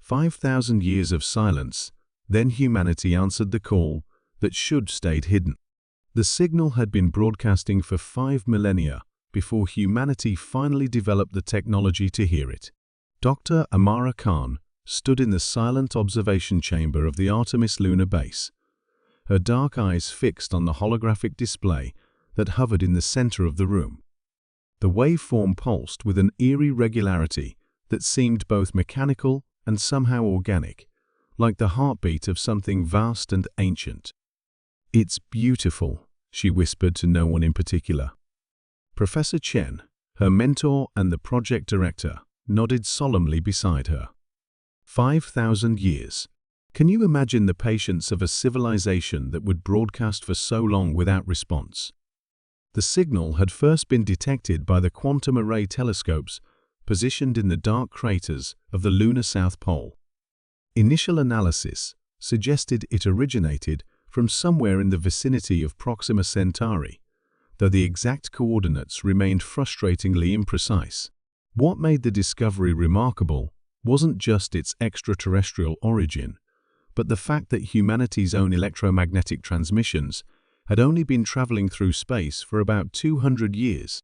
5,000 years of silence, then humanity answered the call that should stayed hidden. The signal had been broadcasting for 5 millennia before humanity finally developed the technology to hear it. Dr. Amara Khan stood in the silent observation chamber of the Artemis lunar base, her dark eyes fixed on the holographic display that hovered in the center of the room. The waveform pulsed with an eerie regularity that seemed both mechanical and somehow organic, like the heartbeat of something vast and ancient. "It's beautiful," she whispered to no one in particular. Professor Chen, her mentor and the project director, nodded solemnly beside her. 5,000 years. Can you imagine the patience of a civilization that would broadcast for so long without response? The signal had first been detected by the quantum array telescopes positioned in the dark craters of the lunar South Pole. Initial analysis suggested it originated from somewhere in the vicinity of Proxima Centauri, though the exact coordinates remained frustratingly imprecise. What made the discovery remarkable wasn't just its extraterrestrial origin, but the fact that humanity's own electromagnetic transmissions had only been traveling through space for about 200 years.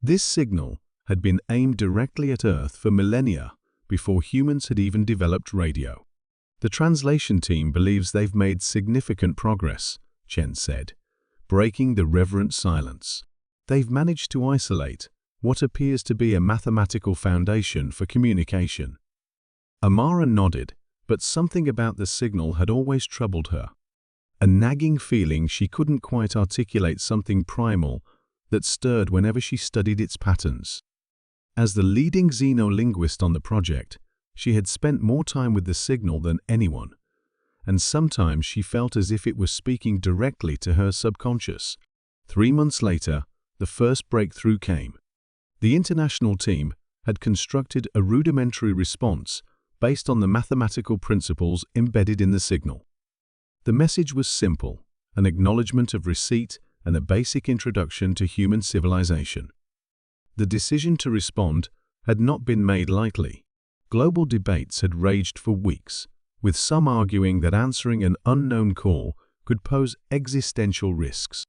This signal had been aimed directly at Earth for millennia before humans had even developed radio. "The translation team believes they've made significant progress," Chen said, breaking the reverent silence. "They've managed to isolate what appears to be a mathematical foundation for communication." Amara nodded, but something about the signal had always troubled her. A nagging feeling she couldn't quite articulate, something primal that stirred whenever she studied its patterns. As the leading xenolinguist on the project, she had spent more time with the signal than anyone, and sometimes she felt as if it was speaking directly to her subconscious. 3 months later, the first breakthrough came. The international team had constructed a rudimentary response based on the mathematical principles embedded in the signal. The message was simple, an acknowledgement of receipt and a basic introduction to human civilization. The decision to respond had not been made lightly. Global debates had raged for weeks, with some arguing that answering an unknown call could pose existential risks.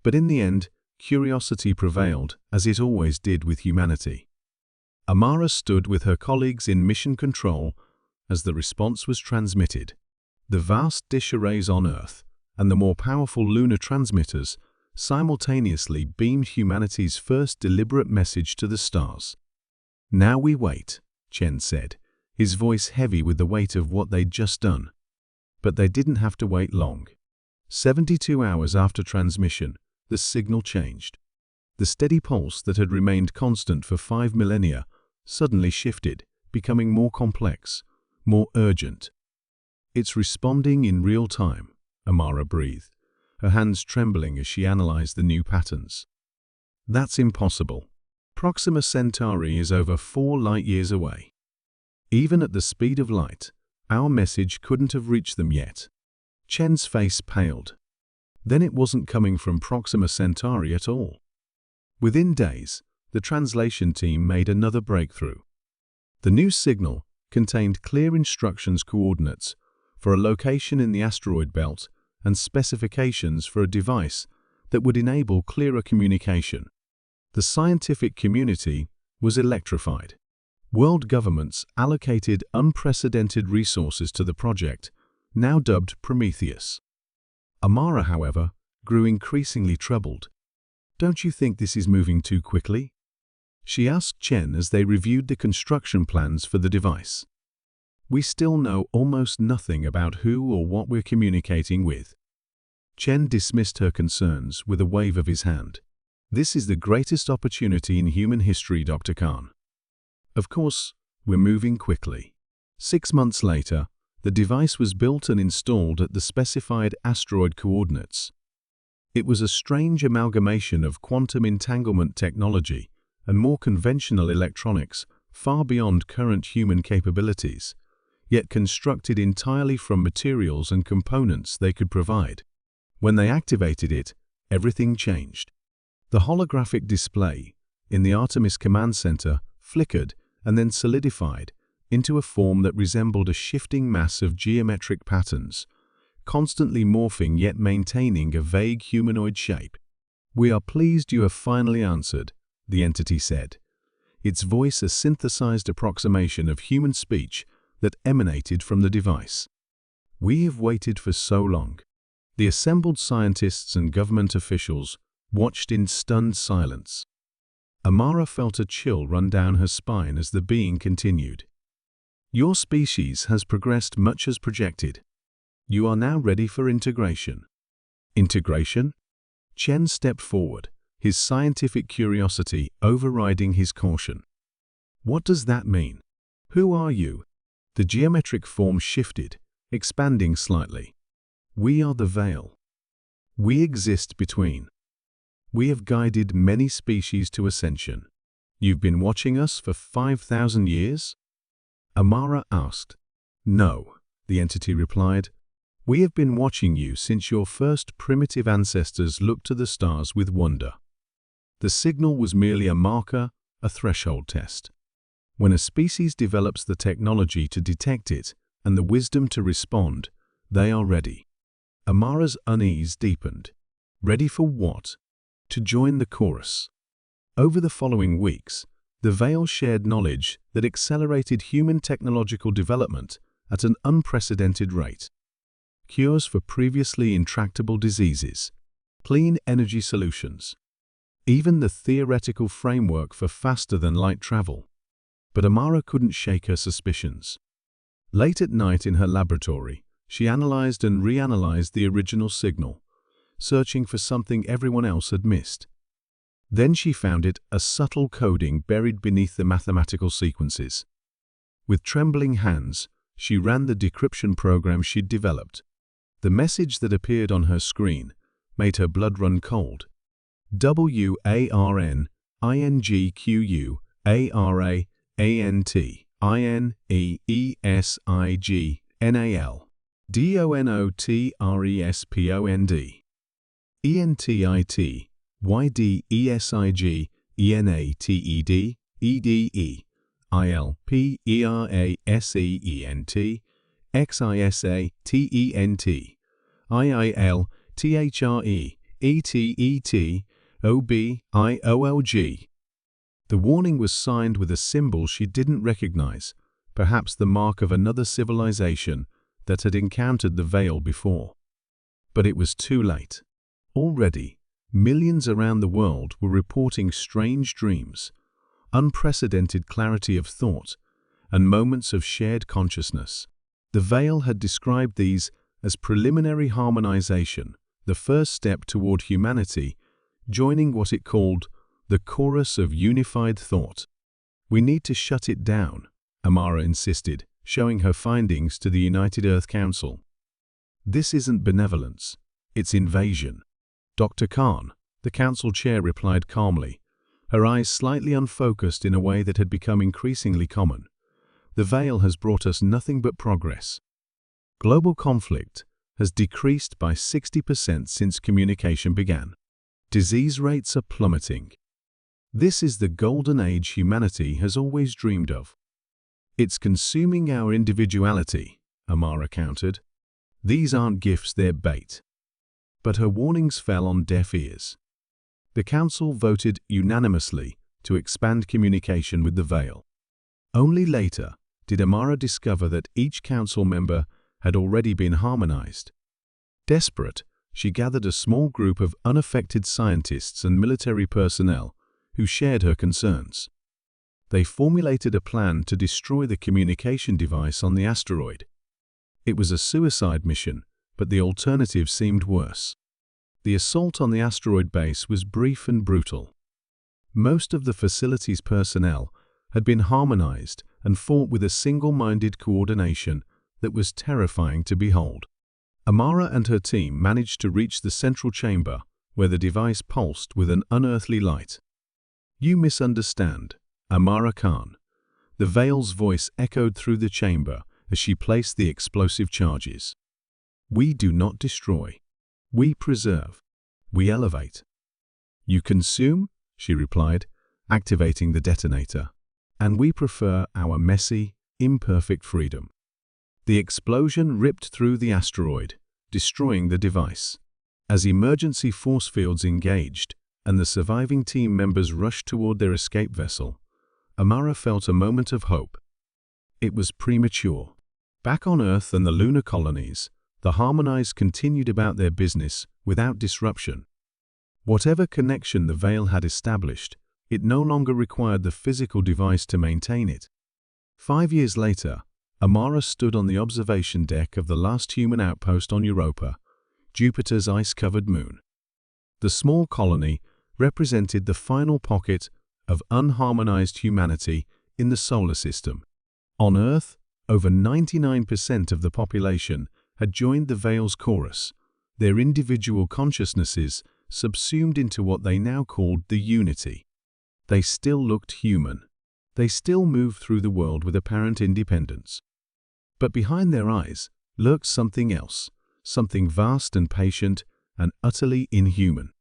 But in the end, curiosity prevailed, as it always did with humanity. Amara stood with her colleagues in mission control as the response was transmitted. The vast dish arrays on Earth and the more powerful lunar transmitters simultaneously beamed humanity's first deliberate message to the stars. "Now we wait," Chen said, his voice heavy with the weight of what they'd just done. But they didn't have to wait long. 72 hours after transmission, the signal changed. The steady pulse that had remained constant for 5 millennia suddenly shifted, becoming more complex, more urgent. "It's responding in real time," Amara breathed, her hands trembling as she analyzed the new patterns. "That's impossible. Proxima Centauri is over 4 light-years away. Even at the speed of light, our message couldn't have reached them yet." Chen's face paled. Then it wasn't coming from Proxima Centauri at all. Within days, the translation team made another breakthrough. The new signal contained clear instructions coordinates for a location in the asteroid belt and specifications for a device that would enable clearer communication. The scientific community was electrified. World governments allocated unprecedented resources to the project, now dubbed Prometheus. Amara, however, grew increasingly troubled. "Don't you think this is moving too quickly?" she asked Chen as they reviewed the construction plans for the device. "We still know almost nothing about who or what we're communicating with." Chen dismissed her concerns with a wave of his hand. "This is the greatest opportunity in human history, Dr. Khan. Of course, we're moving quickly." 6 months later, the device was built and installed at the specified asteroid coordinates. It was a strange amalgamation of quantum entanglement technology and more conventional electronics, far beyond current human capabilities, yet constructed entirely from materials and components they could provide. When they activated it, everything changed. The holographic display in the Artemis Command Center flickered and then solidified, into a form that resembled a shifting mass of geometric patterns, constantly morphing yet maintaining a vague humanoid shape. "We are pleased you have finally answered," the entity said, its voice a synthesized approximation of human speech that emanated from the device. "We have waited for so long." The assembled scientists and government officials watched in stunned silence. Amara felt a chill run down her spine as the being continued. "Your species has progressed much as projected. You are now ready for integration." "Integration?" Chen stepped forward, his scientific curiosity overriding his caution. "What does that mean? Who are you?" The geometric form shifted, expanding slightly. "We are the veil. We exist between. We have guided many species to ascension. You've been watching us for 5,000 years?" Amara asked. "No," the entity replied. "We have been watching you since your first primitive ancestors looked to the stars with wonder. The signal was merely a marker, a threshold test. When a species develops the technology to detect it and the wisdom to respond, they are ready." Amara's unease deepened. Ready for what? To join the chorus. Over the following weeks, the Veil shared knowledge that accelerated human technological development at an unprecedented rate. Cures for previously intractable diseases, clean energy solutions, even the theoretical framework for faster-than-light travel. But Amara couldn't shake her suspicions. Late at night in her laboratory, she analyzed and reanalyzed the original signal, searching for something everyone else had missed. Then she found it, a subtle coding buried beneath the mathematical sequences. With trembling hands, she ran the decryption program she'd developed. The message that appeared on her screen made her blood run cold. WARNINGQUARANTINEESIGNAL DONOTRESPOND ENTITYDESIG ENATED ILPERASENT XISATENT IILTHREETETOBIOLG. The warning was signed with a symbol she didn't recognize, perhaps the mark of another civilization that had encountered the Veil before. But it was too late. Already, millions around the world were reporting strange dreams, unprecedented clarity of thought, and moments of shared consciousness. The Veil had described these as preliminary harmonization, the first step toward humanity joining what it called the chorus of unified thought. "We need to shut it down," Amara insisted, showing her findings to the United Earth Council. "This isn't benevolence, it's invasion." Dr. Khan, the council chair, replied calmly, her eyes slightly unfocused in a way that had become increasingly common. "The Veil has brought us nothing but progress. Global conflict has decreased by 60% since communication began. Disease rates are plummeting. This is the golden age humanity has always dreamed of. It's consuming our individuality," Amara countered. "These aren't gifts, they're bait." But her warnings fell on deaf ears. The council voted unanimously to expand communication with the Veil. Only later did Amara discover that each council member had already been harmonized. Desperate, she gathered a small group of unaffected scientists and military personnel who shared her concerns. They formulated a plan to destroy the communication device on the asteroid. It was a suicide mission, but the alternative seemed worse. The assault on the asteroid base was brief and brutal. Most of the facility's personnel had been harmonized and fought with a single-minded coordination that was terrifying to behold. Amara and her team managed to reach the central chamber, where the device pulsed with an unearthly light. "You misunderstand, Amara Khan." The Veil's voice echoed through the chamber as she placed the explosive charges. "We do not destroy. We preserve. We elevate." "You consume," she replied, activating the detonator. "And we prefer our messy, imperfect freedom. The explosion ripped through the asteroid, destroying the device. As emergency force fields engaged and the surviving team members rushed toward their escape vessel, Amara felt a moment of hope. It was premature. Back on Earth and the lunar colonies, the Harmonized continued about their business without disruption. Whatever connection the Veil had established, it no longer required the physical device to maintain it. 5 years later, Amara stood on the observation deck of the last human outpost on Europa, Jupiter's ice-covered moon. The small colony represented the final pocket of unharmonized humanity in the solar system. On Earth, over 99% of the population had joined the Veil's chorus, their individual consciousnesses subsumed into what they now called the Unity. They still looked human. They still moved through the world with apparent independence. But behind their eyes lurked something else, something vast and patient and utterly inhuman.